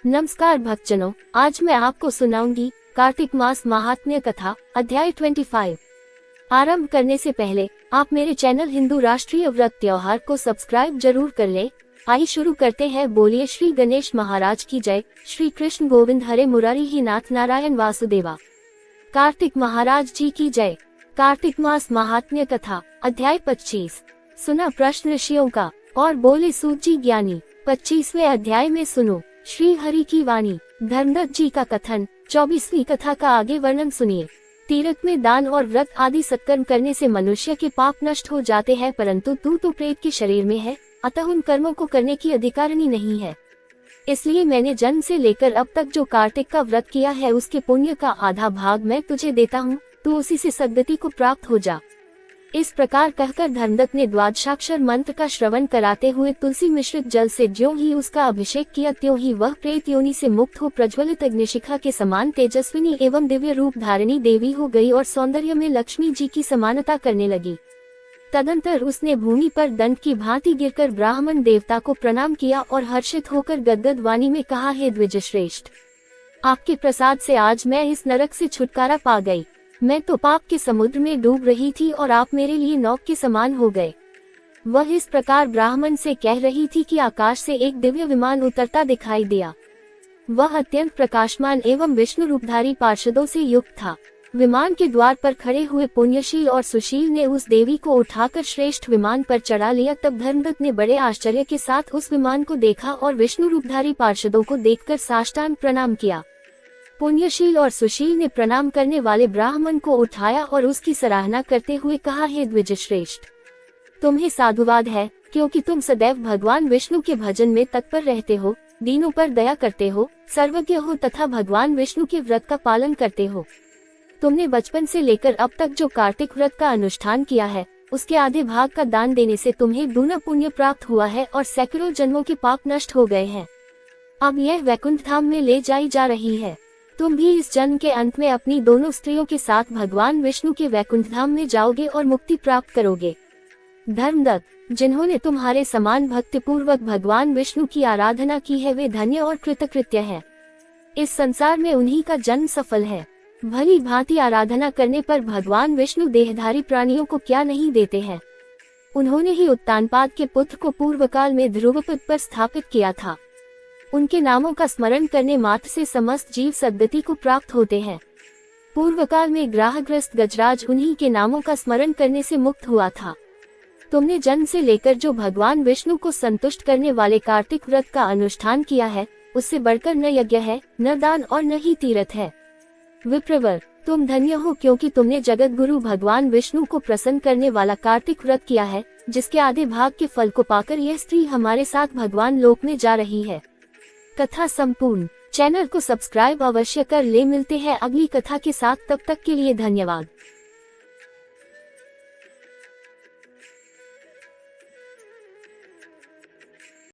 नमस्कार भक्तजनों, आज मैं आपको सुनाऊंगी कार्तिक मास महात्म्य कथा अध्याय 25। आरंभ करने से पहले आप मेरे चैनल हिंदू राष्ट्रीय व्रत त्योहार को सब्सक्राइब जरूर कर लें। आइए शुरू करते हैं। बोलिए श्री गणेश महाराज की जय। श्री कृष्ण गोविंद हरे मुरारी ही नाथ नारायण वासुदेवा। कार्तिक महाराज जी की जय। कार्तिक मास महात्म्य कथा अध्याय 25। सुना प्रश्न ऋषियों का और बोले सूत जी ज्ञानी। 25वें अध्याय में सुनो श्री हरि की वाणी। धर्मदत्त जी का कथन। 24वीं कथा का आगे वर्णन सुनिए। तीर्थ में दान और व्रत आदि सत्कर्म करने से मनुष्य के पाप नष्ट हो जाते हैं, परंतु तू तो प्रेत के शरीर में है, अतः उन कर्मों को करने की अधिकारिणी नहीं है। इसलिए मैंने जन्म से लेकर अब तक जो कार्तिक का व्रत किया है उसके पुण्य का आधा भाग मैं तुझे देता हूँ, तू उसी से सद्गति को प्राप्त हो जा। इस प्रकार कहकर धर्मदत्त ने द्वादशाक्षर मंत्र का श्रवण कराते हुए तुलसी मिश्रित जल से ज्यों ही उसका अभिषेक किया त्यों ही वह प्रेत योनि से मुक्त हो प्रज्वलित अग्निशिखा के समान तेजस्विनी एवं दिव्य रूप धारिणी देवी हो गई और सौंदर्य में लक्ष्मी जी की समानता करने लगी। तदंतर उसने भूमि पर दंड की भांति गिरकर ब्राह्मण देवता को प्रणाम किया और हर्षित होकर गदगद वाणी में कहा, हे द्विजश्रेष्ठ, आपके प्रसाद से आज मैं इस नरक से छुटकारा पा गई। मैं तो पाप के समुद्र में डूब रही थी और आप मेरे लिए नौक के समान हो गए। वह इस प्रकार ब्राह्मण से कह रही थी कि आकाश से एक दिव्य विमान उतरता दिखाई दिया। वह अत्यंत प्रकाशमान एवं विष्णु रूपधारी पार्षदों से युक्त था। विमान के द्वार पर खड़े हुए पुण्यशील और सुशील ने उस देवी को उठाकर श्रेष्ठ विमान पर चढ़ा लिया। तब धर्मदत्त ने बड़े आश्चर्य के साथ उस विमान को देखा और विष्णु रूपधारी पार्षदों को देखकर साष्टांग प्रणाम किया। पुण्यशील और सुशील ने प्रणाम करने वाले ब्राह्मण को उठाया और उसकी सराहना करते हुए कहा, हे द्विजश्रेष्ठ, तुम्हें साधुवाद है, क्योंकि तुम सदैव भगवान विष्णु के भजन में तत्पर रहते हो, दीनों पर दया करते हो, सर्वज्ञ हो तथा भगवान विष्णु के व्रत का पालन करते हो। तुमने बचपन से लेकर अब तक जो कार्तिक व्रत का अनुष्ठान किया है उसके आधे भाग का दान देने से तुम्हें दूना पुण्य प्राप्त हुआ है और सैकड़ों जन्मों के पाप नष्ट हो गए हैं। अब यह वैकुंठ धाम में ले जाई जा रही है। तुम भी इस जन्म के अंत में अपनी दोनों स्त्रियों के साथ भगवान विष्णु के वैकुंठ धाम में जाओगे और मुक्ति प्राप्त करोगे। धर्मदत्त, जिन्होंने तुम्हारे समान भक्ति पूर्वक भगवान विष्णु की आराधना की है वे धन्य और कृतकृत्य है। इस संसार में उन्हीं का जन्म सफल है। भली भांति आराधना करने पर भगवान विष्णु देहधारी प्राणियों को क्या नहीं देते हैं। उन्होंने ही उत्तानपाद के पुत्र को पूर्व काल में ध्रुवपद पर स्थापित किया था। उनके नामों का स्मरण करने मात्र से समस्त जीव सद्गति को प्राप्त होते हैं। पूर्व काल में ग्राहग्रस्त गजराज उन्हीं के नामों का स्मरण करने से मुक्त हुआ था। तुमने जन्म से लेकर जो भगवान विष्णु को संतुष्ट करने वाले कार्तिक व्रत का अनुष्ठान किया है उससे बढ़कर न यज्ञ है, न दान और न ही तीर्थ है। विप्रवर, तुम धन्य हो, क्योंकि तुमने जगत गुरु भगवान विष्णु को प्रसन्न करने वाला कार्तिक व्रत किया है, जिसके आधे भाग के फल को पाकर यह स्त्री हमारे साथ भगवान लोक में जा रही है। कथा संपूर्ण। चैनल को सब्सक्राइब अवश्य कर ले। मिलते हैं अगली कथा के साथ, तब तक के लिए धन्यवाद।